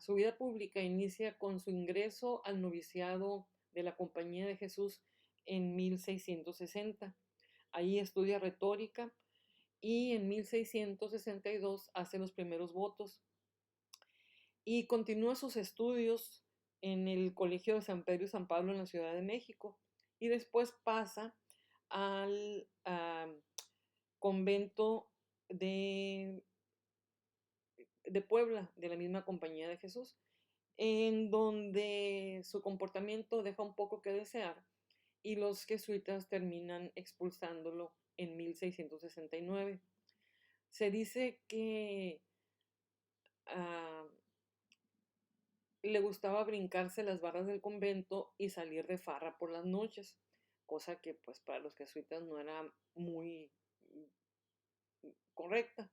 su vida pública inicia con su ingreso al noviciado de la Compañía de Jesús en 1660. Ahí estudia retórica y en 1662 hace los primeros votos y continúa sus estudios en el Colegio de San Pedro y San Pablo en la Ciudad de México y después pasa al convento de, de Puebla, de la misma Compañía de Jesús, en donde su comportamiento deja un poco que desear y los jesuitas terminan expulsándolo en 1669. Se dice que uh, le gustaba brincarse las barras del convento y salir de farra por las noches, cosa que pues para los jesuitas no era muy correcta.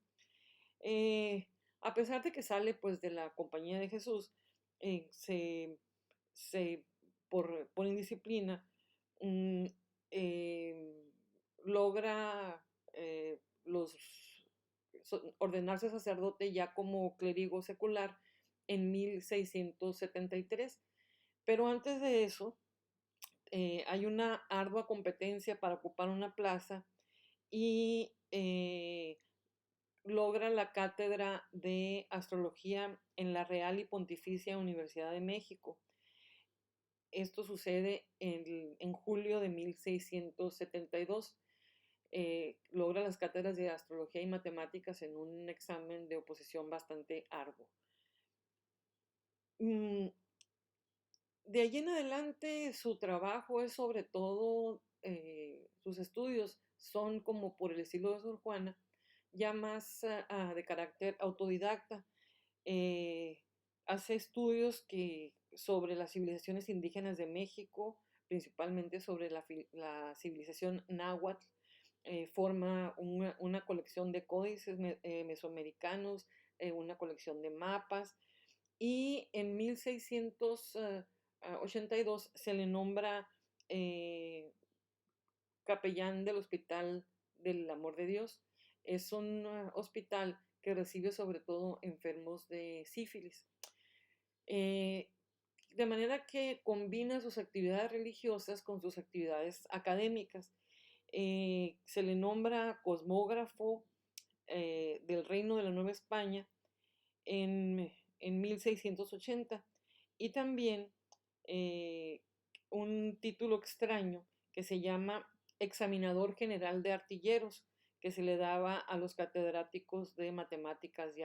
A pesar de que sale pues de la Compañía de Jesús, eh, se, por indisciplina, mm, eh, logra ordenarse sacerdote ya como clérigo secular en 1673. Pero antes de eso, hay una ardua competencia para ocupar una plaza y logra la cátedra de astrología en la Real y Pontificia Universidad de México. Esto sucede en julio de 1672. Logra las cátedras de astrología y matemáticas en un examen de oposición bastante arduo. De allí en adelante su trabajo es sobre todo, sus estudios son como por el estilo de Sor Juana, ya más de carácter autodidacta. Eh, Hace estudios sobre las civilizaciones indígenas de México, principalmente sobre la civilización náhuatl. Forma una colección de códices mesoamericanos, una colección de mapas, y en 1682 se le nombra capellán del Hospital del Amor de Dios. Es un hospital que recibe sobre todo enfermos de sífilis. De manera que combina sus actividades religiosas con sus actividades académicas. Se le nombra cosmógrafo del Reino de la Nueva España en 1680 y también un título extraño que se llama examinador general de artilleros, que se le daba a los catedráticos de matemáticas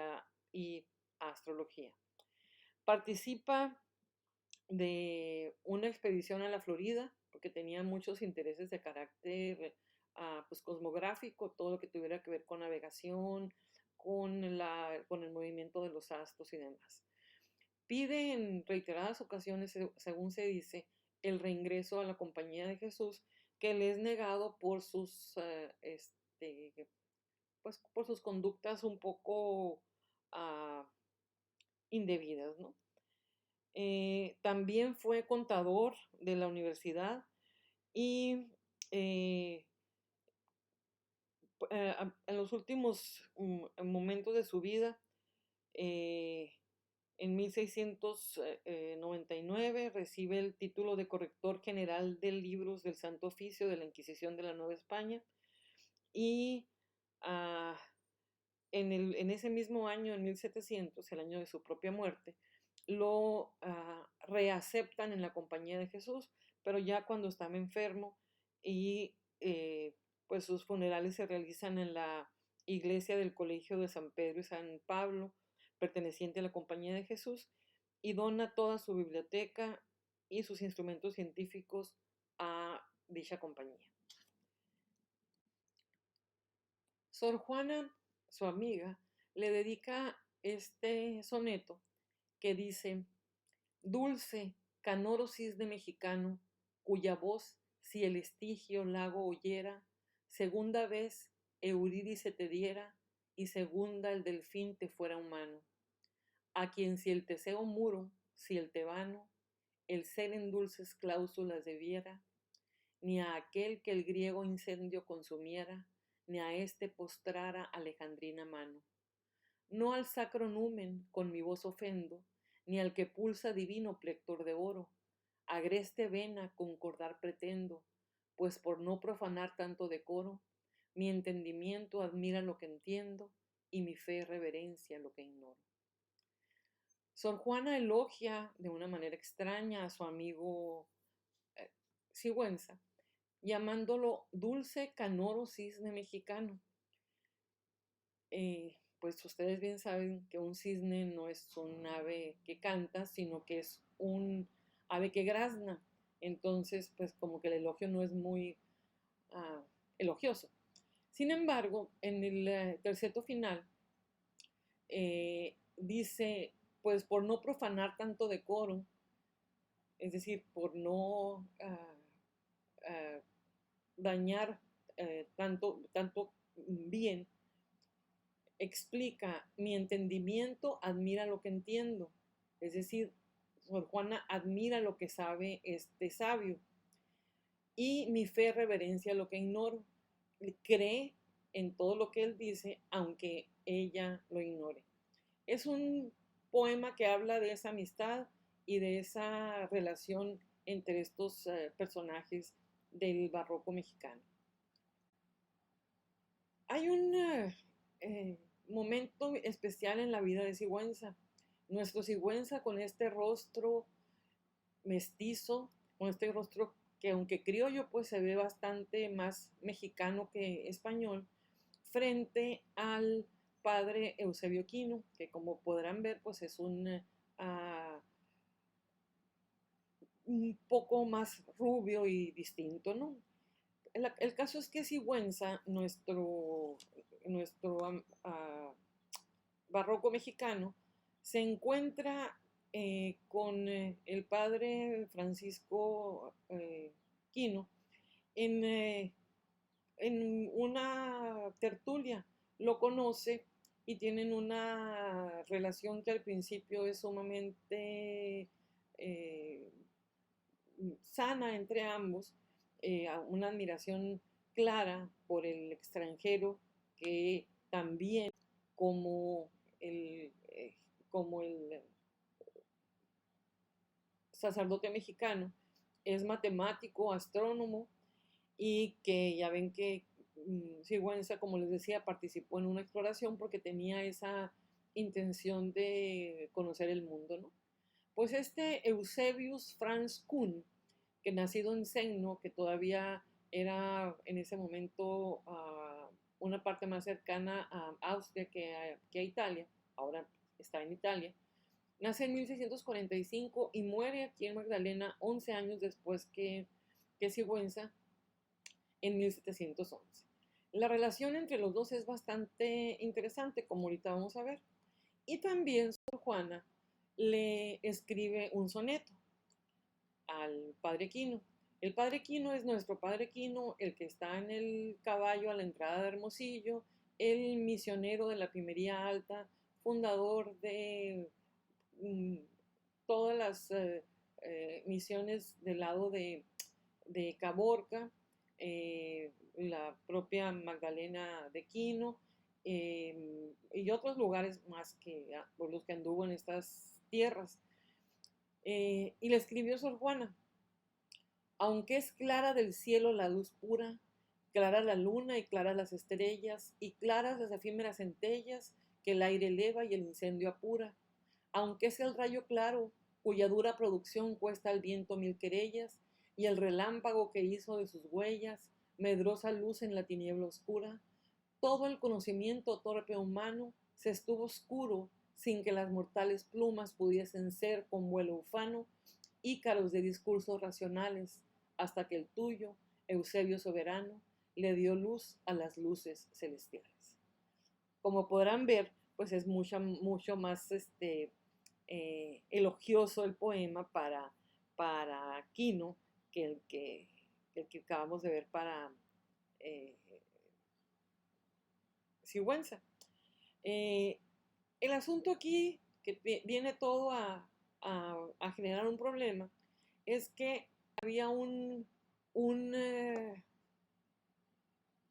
y astrología. Participa de una expedición a la Florida, porque tenía muchos intereses de carácter pues cosmográfico, todo lo que tuviera que ver con navegación, con el movimiento de los astros y demás. Pide en reiteradas ocasiones, según se dice, el reingreso a la Compañía de Jesús, que le es negado por pues, por sus conductas un poco indebidas, ¿no? También fue contador de la universidad y en los últimos momentos de su vida, en 1699 recibe el título de corrector general de libros del Santo Oficio de la Inquisición de la Nueva España y en ese mismo año, en 1700, el año de su propia muerte, lo reaceptan en la Compañía de Jesús, pero ya cuando estaba enfermo y pues sus funerales se realizan en la iglesia del Colegio de San Pedro y San Pablo, perteneciente a la Compañía de Jesús, y dona toda su biblioteca y sus instrumentos científicos a dicha compañía. Sor Juana, su amiga, le dedica este soneto que dice: dulce canorosis de mexicano, cuya voz si el estigio lago oyera, segunda vez Eurídice te diera, y segunda el delfín te fuera humano, a quien si el Teseo muro, si el tebano, el ser en dulces cláusulas debiera, ni a aquel que el griego incendio consumiera, ni a este postrara alejandrina mano. No al sacro numen con mi voz ofendo, ni al que pulsa divino plector de oro. Agreste vena concordar pretendo, pues por no profanar tanto decoro, mi entendimiento admira lo que entiendo y mi fe reverencia lo que ignoro. Sor Juana elogia de una manera extraña a su amigo eh, Sigüenza, llamándolo dulce canoro cisne mexicano. Pues ustedes bien saben que un cisne no es un ave que canta, sino que es un ave que grazna. Entonces, pues como que el elogio no es muy elogioso. Sin embargo, en el terceto final dice, pues por no profanar tanto decoro, es decir, por no dañar tanto bien, explica, mi entendimiento admira lo que entiendo. Es decir, Sor Juana admira lo que sabe este sabio. Y mi fe reverencia lo que ignoro. Cree en todo lo que él dice, aunque ella lo ignore. Es un poema que habla de esa amistad y de esa relación entre estos personajes del barroco mexicano. Hay un momento especial en la vida de Sigüenza. Nuestro Sigüenza con este rostro mestizo, con este rostro que aunque criollo pues se ve bastante más mexicano que español, frente al padre Eusebio Quino, que como podrán ver pues es un poco más rubio y distinto, ¿no? El caso es que Sigüenza, nuestro barroco mexicano, se encuentra con el padre Francisco Quino en una tertulia. Lo conoce y tienen una relación que al principio es sumamente sana entre ambos, una admiración clara por el extranjero que también como el, eh, como el sacerdote mexicano es matemático, astrónomo y que ya ven que Sigüenza, como les decía, participó en una exploración porque tenía esa intención de conocer el mundo, ¿no? Pues este Eusebius Franz Kuhn, que nacido en Senno, que todavía era en ese momento una parte más cercana a Austria que a Italia, ahora está en Italia, nace en 1645 y muere aquí en Magdalena 11 años después que Sigüenza, en 1711. La relación entre los dos es bastante interesante, como ahorita vamos a ver. Y también Sor Juana le escribe un soneto al padre Quino. El padre Quino es nuestro padre Quino, el que está en el caballo a la entrada de Hermosillo, el misionero de la Pimería Alta, fundador de todas las misiones del lado de Caborca, la propia Magdalena de Quino y otros lugares más por los que anduvo en estas tierras. Y le escribió Sor Juana, aunque es clara del cielo la luz pura, clara la luna y claras las estrellas, y claras las efímeras centellas que el aire eleva y el incendio apura, aunque es el rayo claro, cuya dura producción cuesta al viento mil querellas, y el relámpago que hizo de sus huellas medrosa luz en la tiniebla oscura, todo el conocimiento torpe humano se estuvo oscuro sin que las mortales plumas pudiesen ser con vuelo ufano ícaros de discursos racionales, hasta que el tuyo, Eusebio soberano, le dio luz a las luces celestiales. Como podrán ver, pues es mucho más elogioso el poema para Quino que acabamos de ver para eh, Sigüenza. El asunto aquí, que viene todo a generar un problema, es que había un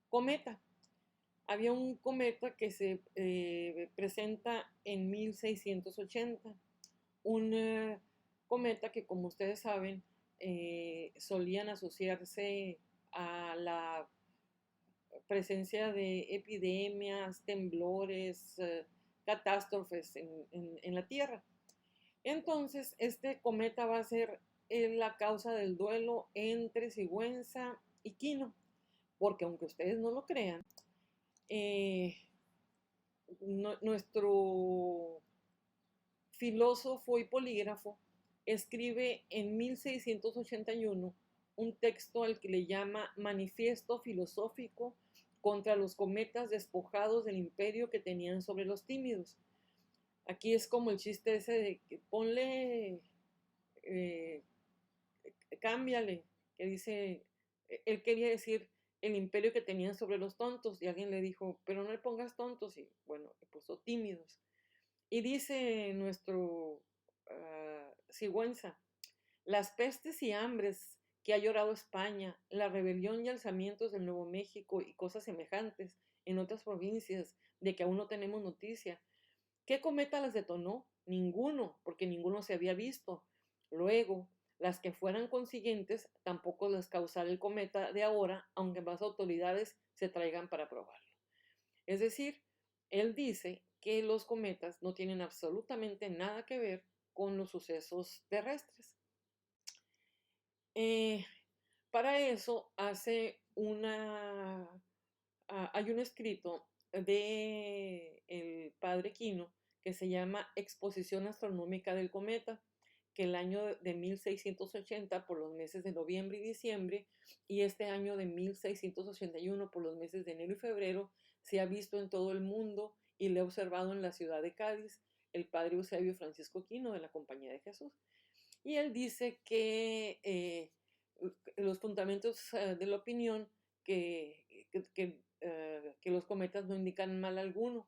cometa Había un cometa que se presenta en 1680, un cometa que, como ustedes saben, solían asociarse a la presencia de epidemias, temblores, catástrofes en la Tierra. Entonces, este cometa va a ser la causa del duelo entre Sigüenza y Quino, porque aunque ustedes no lo crean, eh, nuestro filósofo y polígrafo escribe en 1681 un texto al que le llama Manifiesto Filosófico contra los cometas despojados del imperio que tenían sobre los tímidos. Aquí es como el chiste ese de que ponle, eh, cámbiale, que dice, él quería decir el imperio que tenían sobre los tontos, y alguien le dijo, pero no le pongas tontos, y bueno, le puso tímidos. Y dice nuestro Sigüenza, las pestes y hambres que ha llorado España, la rebelión y alzamientos del Nuevo México y cosas semejantes en otras provincias de que aún no tenemos noticia. ¿Qué cometa las detonó? Ninguno, porque ninguno se había visto. Luego, las que fueran consiguientes tampoco las causará el cometa de ahora, aunque más autoridades se traigan para probarlo. Es decir, él dice que los cometas no tienen absolutamente nada que ver con los sucesos terrestres. Para eso hay un escrito de el padre Quino que se llama Exposición Astronómica del Cometa, que el año de 1680 por los meses de noviembre y diciembre, y este año de 1681 por los meses de enero y febrero, se ha visto en todo el mundo y le ha observado en la ciudad de Cádiz el padre Eusebio Francisco Quino de la Compañía de Jesús. Y él dice que los fundamentos de la opinión que los cometas no indican mal alguno,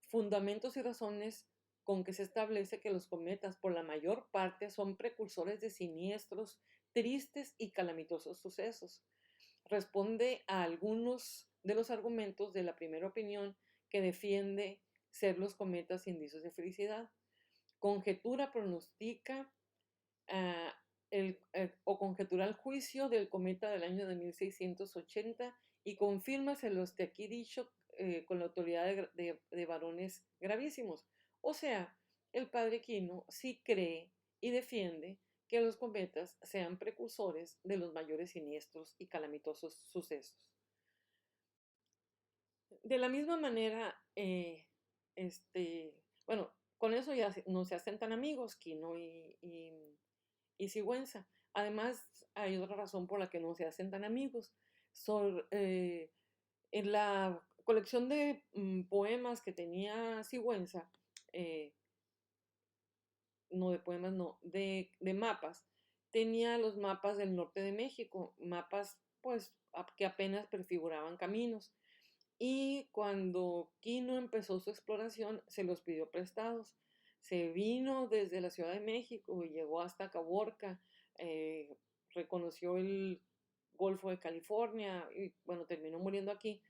fundamentos y razones con que se establece que los cometas por la mayor parte son precursores de siniestros, tristes y calamitosos sucesos. Responde a algunos de los argumentos de la primera opinión que defiende ser los cometas indicios de felicidad. Conjetura pronostica o conjetura el juicio del cometa del año de 1680 y confírmase los de aquí dicho con la autoridad de varones gravísimos. O sea, el padre Quino sí cree y defiende que los cometas sean precursores de los mayores siniestros y calamitosos sucesos. De la misma manera, bueno, con eso ya no se hacen tan amigos, Quino y Sigüenza. Además, hay otra razón por la que no se hacen tan amigos. En la colección de poemas que tenía Sigüenza, no de poemas, no, de mapas, tenía los mapas del norte de México, mapas pues que apenas prefiguraban caminos. Y cuando Quino empezó su exploración, se los pidió prestados. Se vino desde la Ciudad de México y llegó hasta Caborca, eh, reconoció el Golfo de California y bueno, terminó muriendo aquí,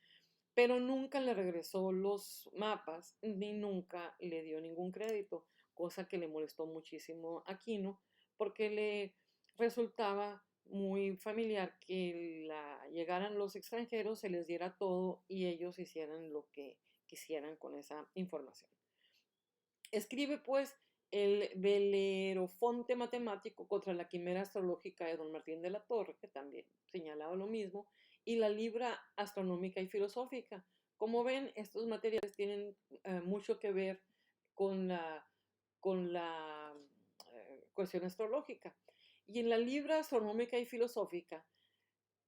pero nunca le regresó los mapas ni nunca le dio ningún crédito, cosa que le molestó muchísimo a Quino porque le resultaba muy familiar que llegaran los extranjeros, se les diera todo y ellos hicieran lo que quisieran con esa información. Escribe pues el Belerofonte matemático contra la quimera astrológica de don Martín de la Torre, que también señalaba lo mismo, y la libra astronómica y filosófica. Como ven, estos materiales tienen mucho que ver con la cuestión astrológica. Y en la libra astronómica y filosófica,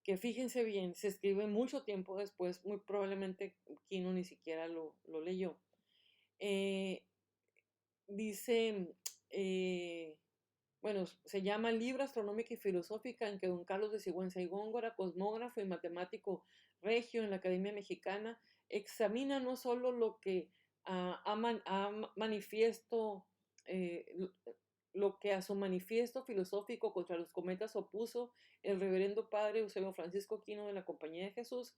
que fíjense bien, se escribe mucho tiempo después, muy probablemente Quino ni siquiera lo leyó, dice, bueno, se llama Libra Astronómica y Filosófica, en que don Carlos de Sigüenza y Góngora, cosmógrafo y matemático regio en la Academia Mexicana, examina no solo lo que manifiesto, lo que a su manifiesto filosófico contra los cometas opuso el reverendo padre Eusebio Francisco Quino de la Compañía de Jesús,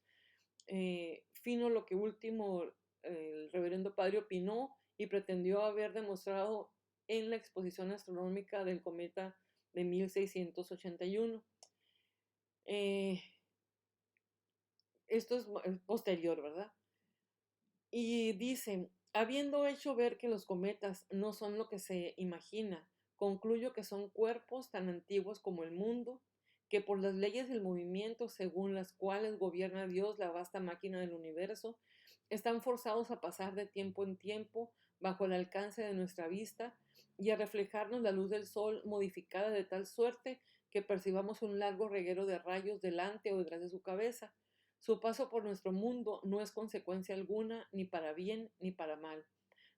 fino lo que último el reverendo padre opinó y pretendió haber demostrado en la exposición astronómica del cometa de 1681. Esto es posterior, ¿verdad? Y dicen, habiendo hecho ver que los cometas no son lo que se imagina, concluyo que son cuerpos tan antiguos como el mundo, que por las leyes del movimiento según las cuales gobierna Dios la vasta máquina del universo, están forzados a pasar de tiempo en tiempo bajo el alcance de nuestra vista y a reflejarnos la luz del sol modificada de tal suerte que percibamos un largo reguero de rayos delante o detrás de su cabeza. Su paso por nuestro mundo no es consecuencia alguna, ni para bien ni para mal,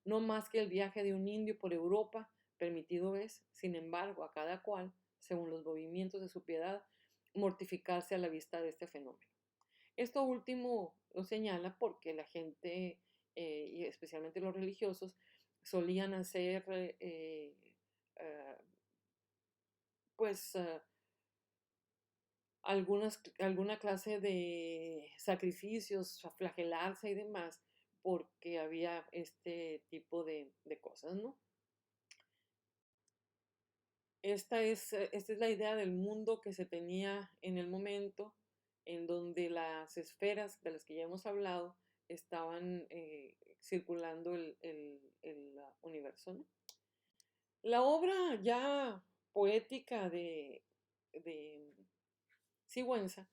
no más que el viaje de un indio por Europa, permitido es, sin embargo, a cada cual, según los movimientos de su piedad, mortificarse a la vista de este fenómeno. Esto último lo señala porque la gente, y especialmente los religiosos, solían hacer uh, pues alguna clase de sacrificios, a flagelarse y demás, porque había este tipo de cosas, ¿no? Esta es la idea del mundo que se tenía en el momento en donde las esferas de las que ya hemos hablado estaban circulando el universo, ¿no? La obra ya poética de Sigüenza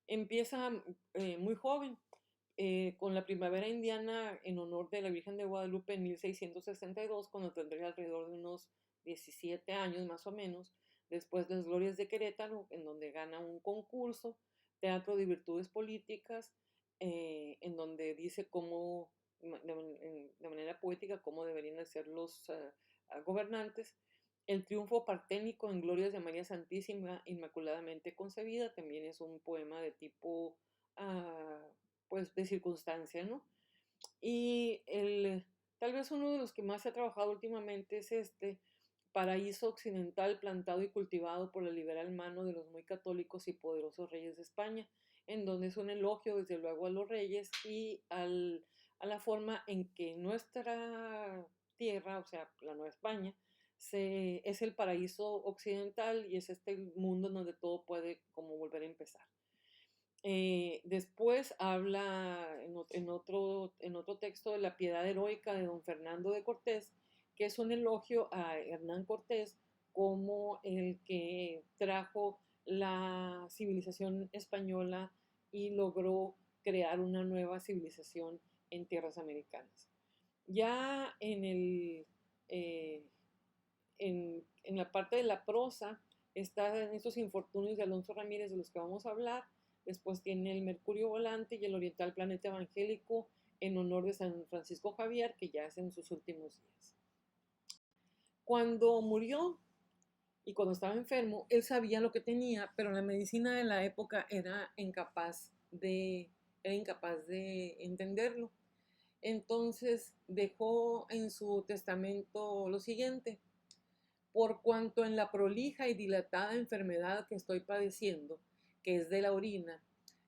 empieza muy joven, con la primavera indiana en honor de la Virgen de Guadalupe en 1662, cuando tendría alrededor de unos 17 años más o menos, después las Glorias de Querétaro, en donde gana un concurso, Teatro de Virtudes Políticas, en donde dice cómo, de manera poética, cómo deberían de ser los gobernantes. El triunfo parténico en Glorias de María Santísima Inmaculadamente Concebida también es un poema de tipo, pues, de circunstancia, ¿no? Y tal vez uno de los que más se ha trabajado últimamente es este Paraíso Occidental plantado y cultivado por la liberal mano de los muy católicos y poderosos reyes de España, en donde es un elogio desde luego a los reyes y a la forma en que nuestra tierra, o sea, la Nueva España, es el paraíso occidental y es este mundo en donde todo puede como volver a empezar. Después habla en otro texto de la piedad heroica de don Fernando de Cortés, que es un elogio a Hernán Cortés como el que trajo la civilización española y logró crear una nueva civilización en tierras americanas. Ya en la parte de la prosa están estos infortunios de Alonso Ramírez de los que vamos a hablar. Después tiene el Mercurio Volante y el Oriental Planeta Evangélico en honor de San Francisco Javier, que ya es en sus últimos días. Cuando murió y cuando estaba enfermo, él sabía lo que tenía, pero la medicina de la época era incapaz de entenderlo. Entonces dejó en su testamento lo siguiente: por cuanto en la prolija y dilatada enfermedad que estoy padeciendo, que es de la orina,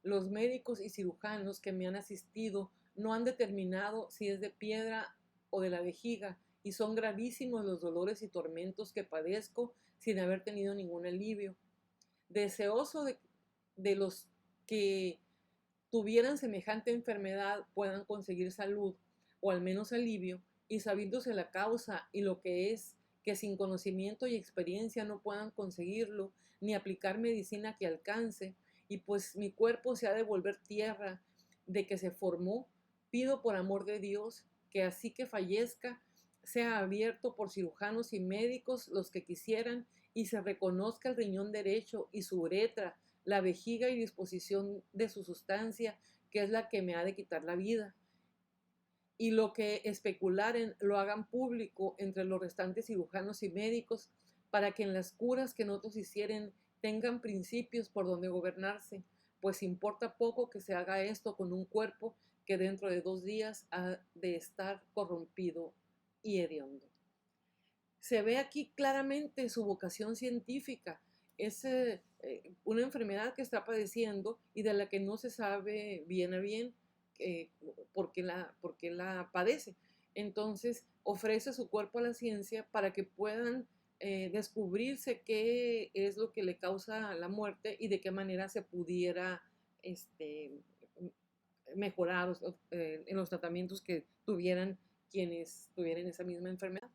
los médicos y cirujanos que me han asistido no han determinado si es de piedra o de la vejiga, y son gravísimos los dolores y tormentos que padezco sin haber tenido ningún alivio. Deseoso de los que tuvieran semejante enfermedad puedan conseguir salud, o al menos alivio, y sabiéndose la causa y lo que es, que sin conocimiento y experiencia no puedan conseguirlo, ni aplicar medicina que alcance, y pues mi cuerpo se ha de volver tierra de que se formó, pido por amor de Dios que así que fallezca, sea abierto por cirujanos y médicos los que quisieran, y se reconozca el riñón derecho y su uretra, la vejiga y disposición de su sustancia, que es la que me ha de quitar la vida. Y lo que especularen lo hagan público entre los restantes cirujanos y médicos, para que en las curas que nosotros hicieren tengan principios por donde gobernarse, pues importa poco que se haga esto con un cuerpo que dentro de 2 días ha de estar corrompido y hediondo. Se ve aquí claramente su vocación científica. Es una enfermedad que está padeciendo y de la que no se sabe bien a bien por qué la padece. Entonces ofrece su cuerpo a la ciencia para que puedan descubrirse qué es lo que le causa la muerte y de qué manera se pudiera mejorar en los tratamientos que tuvieran quienes tuvieran esa misma enfermedad.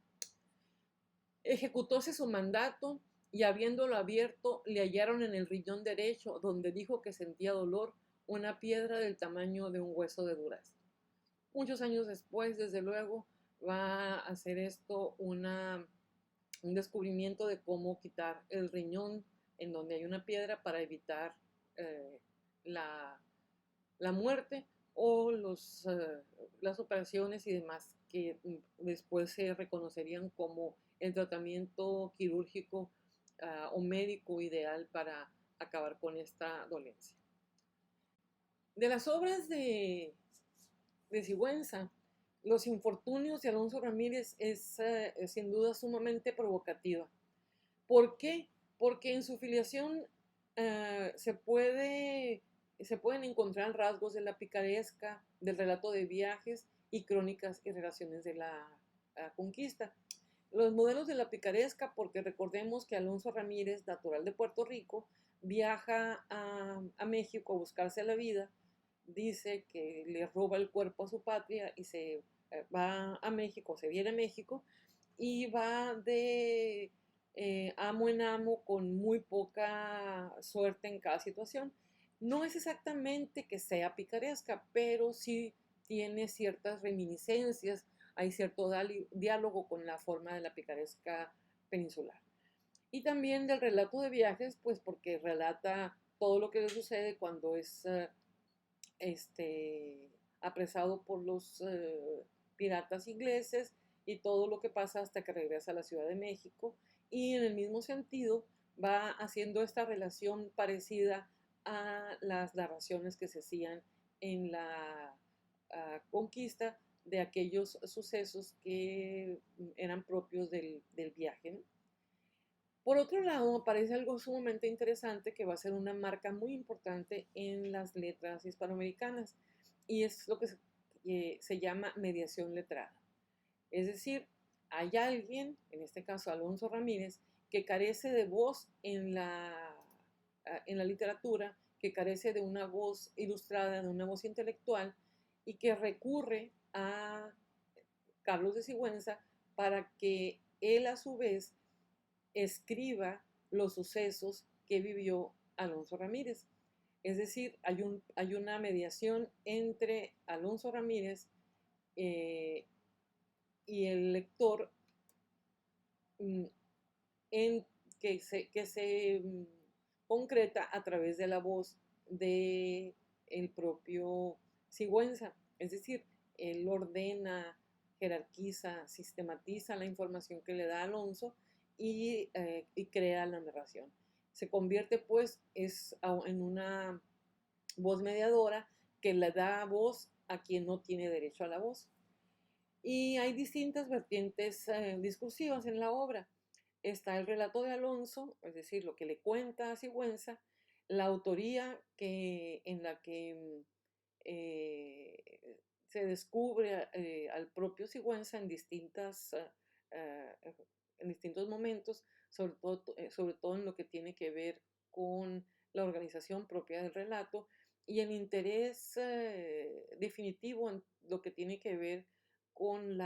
Ejecutóse su mandato y habiéndolo abierto le hallaron en el riñón derecho, donde dijo que sentía dolor, una piedra del tamaño de un hueso de durazno. Muchos años después, desde luego, va a hacer esto un descubrimiento de cómo quitar el riñón en donde hay una piedra para evitar eh, la, la, muerte o las operaciones y demás que después se reconocerían como el tratamiento quirúrgico o médico ideal para acabar con esta dolencia. De las obras de Sigüenza, Los infortunios de Alonso Ramírez es sin duda sumamente provocativa. ¿Por qué? Porque en su filiación se pueden encontrar rasgos de la picaresca, del relato de viajes y crónicas y relaciones de la conquista. Los modelos de la picaresca, porque recordemos que Alonso Ramírez, natural de Puerto Rico, viaja a México a buscarse la vida, dice que le roba el cuerpo a su patria y se va a México, se viene a México y va de amo en amo con muy poca suerte en cada situación. No es exactamente que sea picaresca, pero sí tiene ciertas reminiscencias, hay cierto diálogo con la forma de la picaresca peninsular. Y también del relato de viajes, pues porque relata todo lo que le sucede cuando es apresado por los piratas ingleses y todo lo que pasa hasta que regresa a la Ciudad de México. Y en el mismo sentido va haciendo esta relación parecida a las narraciones que se hacían en la conquista de aquellos sucesos que eran propios del viaje, ¿no? Por otro lado, aparece algo sumamente interesante que va a ser una marca muy importante en las letras hispanoamericanas y es lo que se llama mediación letrada. Es decir, hay alguien, en este caso Alonso Ramírez, que carece de voz en la literatura, que carece de una voz ilustrada, de una voz intelectual y que recurre a Carlos de Sigüenza para que él a su vez escriba los sucesos que vivió Alonso Ramírez. Es decir, hay una mediación entre Alonso Ramírez y el lector en que se concreta a través de la voz del propio Sigüenza. Es decir, él ordena, jerarquiza, sistematiza la información que le da Alonso y crea la narración. Se convierte pues en una voz mediadora que le da voz a quien no tiene derecho a la voz. Y hay distintas vertientes discursivas en la obra. Está el relato de Alonso, es decir, lo que le cuenta a Sigüenza, la autoría en la que se descubre al propio Sigüenza en distintos momentos, sobre todo en lo que tiene que ver con la organización propia del relato y el interés definitivo en lo que tiene que ver con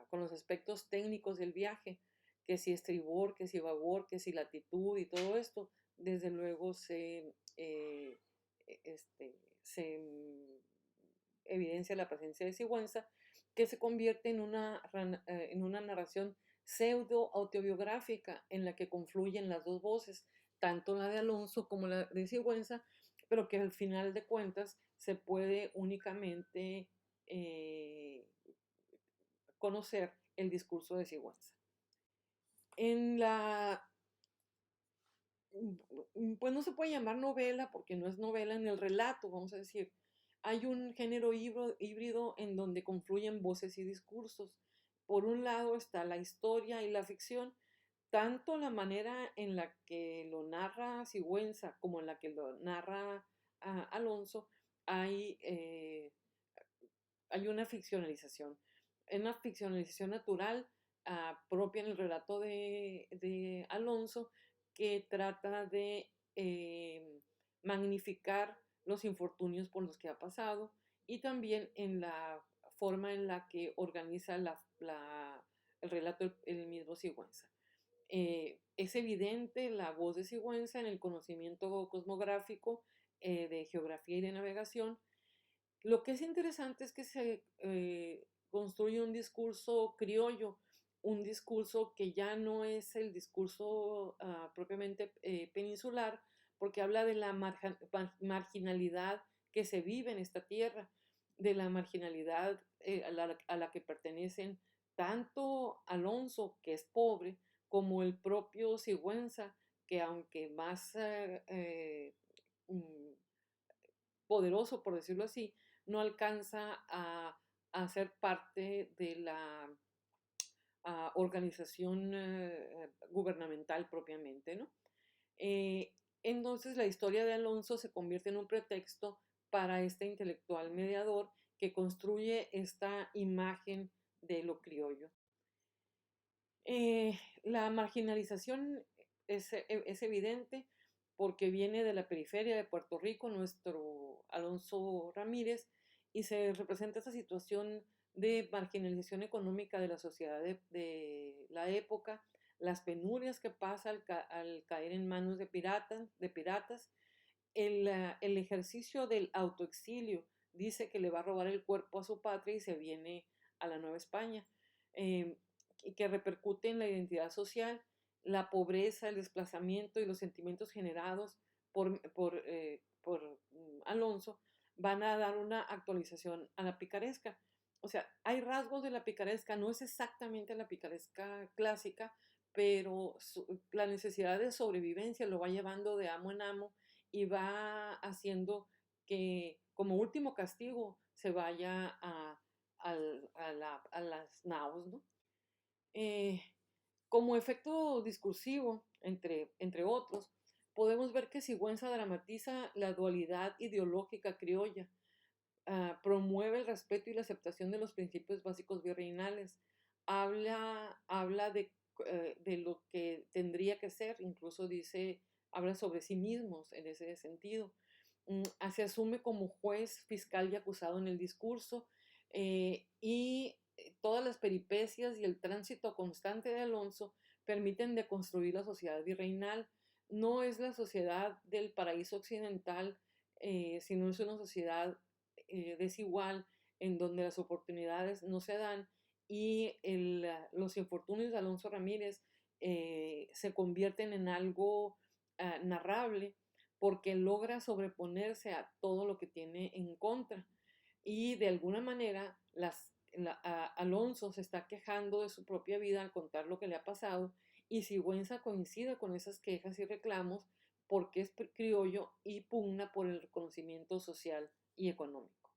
con los aspectos técnicos del viaje, que si estribor, que si babor, que si latitud y todo esto, desde luego se evidencia la presencia de Sigüenza, que se convierte en una narración pseudo-autobiográfica en la que confluyen las dos voces, tanto la de Alonso como la de Sigüenza, pero que al final de cuentas se puede únicamente conocer el discurso de Sigüenza. Pues no se puede llamar novela porque no es novela, en el relato, vamos a decir. Hay un género híbrido en donde confluyen voces y discursos. Por un lado está la historia y la ficción, tanto la manera en la que lo narra Sigüenza como en la que lo narra Alonso, hay, hay una ficcionalización. Es una ficcionalización natural propia en el relato de Alonso, que trata de magnificar los infortunios por los que ha pasado, y también en la forma en la que organiza el relato el mismo Sigüenza. Es evidente la voz de Sigüenza en el conocimiento cosmográfico, de geografía y de navegación. Lo que es interesante es que se construye un discurso criollo, un discurso que ya no es el discurso propiamente peninsular, porque habla de la marginalidad que se vive en esta tierra, de la marginalidad a la que pertenecen tanto Alonso, que es pobre, como el propio Sigüenza, que aunque más mm, poderoso, por decirlo así, no alcanza a ser parte de la organización gubernamental propiamente, ¿no? Entonces la historia de Alonso se convierte en un pretexto para este intelectual mediador que construye esta imagen de lo criollo. La marginalización es evidente porque viene de la periferia de Puerto Rico, nuestro Alonso Ramírez, y se representa esta situación de marginalización económica de la sociedad de la época, las penurias que pasa al caer en manos de piratas, el ejercicio del autoexilio. Dice que le va a robar el cuerpo a su patria y se viene a la Nueva España, y que repercute en la identidad social, la pobreza, el desplazamiento y los sentimientos generados por Alonso van a dar una actualización a la picaresca. O sea, hay rasgos de la picaresca, no es exactamente la picaresca clásica, pero la necesidad de sobrevivencia lo va llevando de amo en amo y va haciendo que como último castigo se vaya a las naos, ¿no? Eh, Como efecto discursivo, entre otros, podemos ver que Sigüenza dramatiza la dualidad ideológica criolla, promueve el respeto y la aceptación de los principios básicos virreinales, habla de lo que tendría que ser, incluso habla sobre sí mismos en ese sentido. Se asume como juez, fiscal y acusado en el discurso, y todas las peripecias y el tránsito constante de Alonso permiten deconstruir la sociedad virreinal. No es la sociedad del paraíso occidental, sino es una sociedad desigual, en donde las oportunidades no se dan, y los infortunios de Alonso Ramírez se convierten en algo narrable, porque logra sobreponerse a todo lo que tiene en contra. Y de alguna manera Alonso se está quejando de su propia vida al contar lo que le ha pasado, y Sigüenza coincide con esas quejas y reclamos porque es criollo y pugna por el reconocimiento social y económico.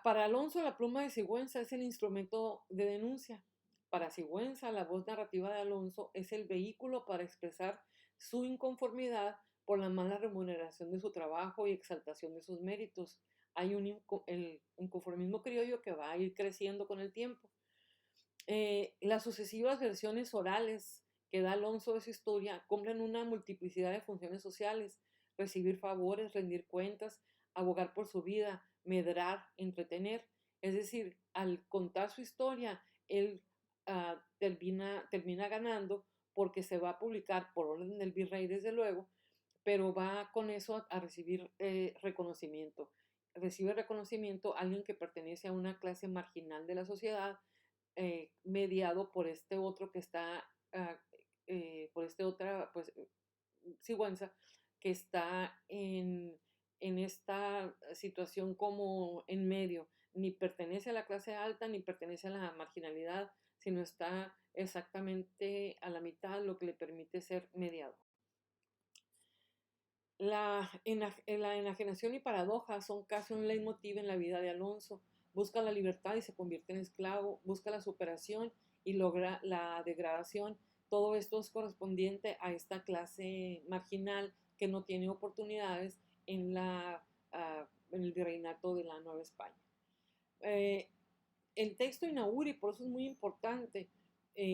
Para Alonso, la pluma de Sigüenza es el instrumento de denuncia. Para Sigüenza, la voz narrativa de Alonso es el vehículo para expresar su inconformidad por la mala remuneración de su trabajo y exaltación de sus méritos. Hay el inconformismo criollo que va a ir creciendo con el tiempo. Las sucesivas versiones orales que da Alonso de su historia cumplen una multiplicidad de funciones sociales: recibir favores, rendir cuentas, abogar por su vida, medrar, entretener. Es decir, al contar su historia, él termina ganando, porque se va a publicar por orden del virrey, desde luego, pero va con eso a recibir reconocimiento. Recibe reconocimiento alguien que pertenece a una clase marginal de la sociedad, mediado por este otro que está, por este otra, pues, Sigüenza, que está en esta situación como en medio, ni pertenece a la clase alta ni pertenece a la marginalidad, sino está exactamente a la mitad, lo que le permite ser mediado. La enajenación y paradoja son casi un leitmotiv en la vida de Alonso. busca la libertad y se convierte en esclavo, busca la superación y logra la degradación. Todo esto es correspondiente a esta clase marginal que no tiene oportunidades en el virreinato de la Nueva España. El texto inaugura, y por eso es muy importante,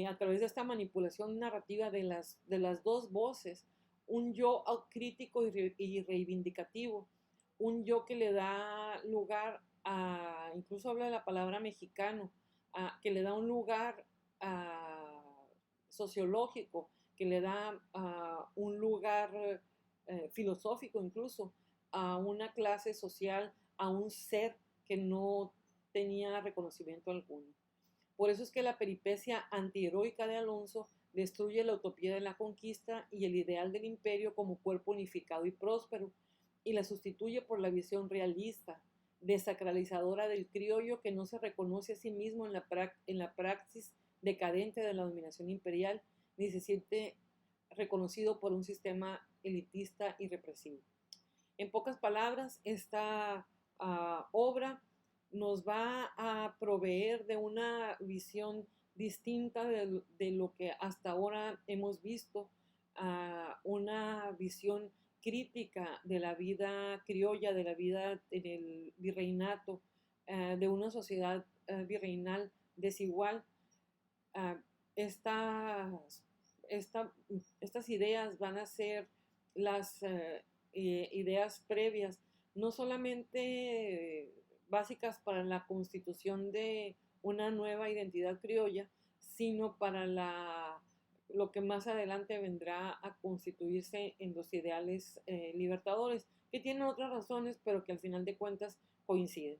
a través de esta manipulación narrativa de las dos voces, un yo crítico y reivindicativo, un yo que le da lugar a, incluso habla de la palabra mexicano, que le da un lugar sociológico, que le da un lugar filosófico incluso, a una clase social, a un ser que no tenía reconocimiento alguno. Por eso es que la peripecia antiheroica de Alonso destruye la utopía de la conquista y el ideal del imperio como cuerpo unificado y próspero, y la sustituye por la visión realista, desacralizadora del criollo que no se reconoce a sí mismo en la praxis decadente de la dominación imperial, ni se siente reconocido por un sistema elitista y represivo. En pocas palabras, esta obra nos va a proveer de una visión distinta de lo que hasta ahora hemos visto, una visión crítica de la vida criolla, de la vida en el virreinato, de una sociedad virreinal desigual. Uh, estas, estas ideas van a ser las ideas previas, no solamente básicas para la constitución de una nueva identidad criolla, sino para lo que más adelante vendrá a constituirse en los ideales libertadores, que tienen otras razones, pero que al final de cuentas coinciden.